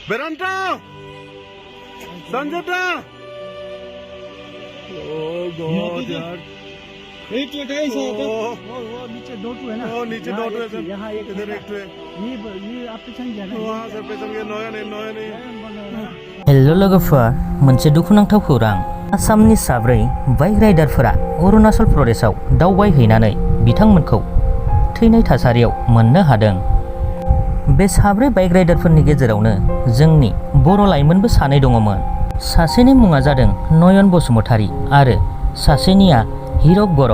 Beranta! Sanjata! Oh God, यार। एक है सर वो नीचे दो है ना नीचे दो है सर। यहाँ एक इधर एक है। ये आप पेছন जाना वहाँ सर पेছन के नया नहीं। हेल' लोगोफोर मोनसे दुखुनांथाव खौरां आसामनि साब्रै बाइक राइडारफोरा अरुणाचल प्रदेशआव दावबायहैनानै बिथांमोनखौ थैनाय थासारियाव मोननो हादों। बे साब्रै बाइक राइडारफोरनि गेजेरावनो जोंनि बर' लाइमोनबो सानै दङमोन। सासेनि मुङा जादों नयन बसुमतारी आरो सासेनिया हिरक बर'।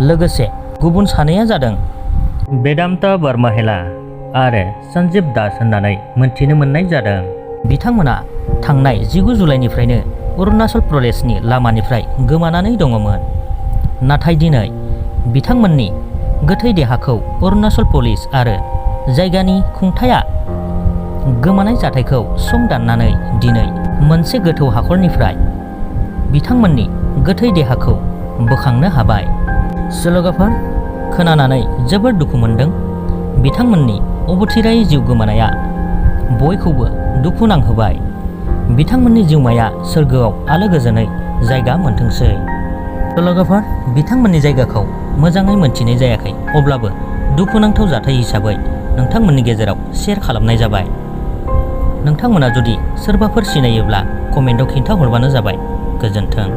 लोगोसे गुबुन सानैया जादों वेदांत बर्महेला आरो सन्जीब दास होननानै मोनथिनो मोननाय जादों। बिथांमोना थांनाय 19 जुलाइनिफ्रायनो अरुणाचल प्रदेशनि लामानिफ्राय गोमानानै दङमोन। नाथाय दिनै बिथांमोननि गोथै देहाखौ अरुणाचल पुलिस आरो जायगानि खुंथाया गोमानाय जाथायखौ संदाननानै दिनै मोनसे गोथौ हाखरनिफ्राय बिथांमोननि गोथै देहाखौ बोखांनो हाबाय। लोगोफोर खोनानानै जोबोद दुखु मोनदों। बिथांमोननि अबथिरायै जिउ गोमानाया बयखौबो दुखु नांहोबाय। बिथांमोननि जिउमाया सोरगोआव आलो गोजोनै जायगा मोनथोंसै। लोगोफोर बिथांमोननि जायगाखौ मोजाङै मोनथिनाय जायाखै, अब्लाबो दुखुनांथाव जाथाय हिसाबै नोंथांमोननि गेजेराव शेयार खालामनाय जाबाय। नोंथांमोना जुदि सोरबाफोर सिनायोब्ला कमेन्टआव खिन्थाहरबानो जाबाय। गोजोन्थों।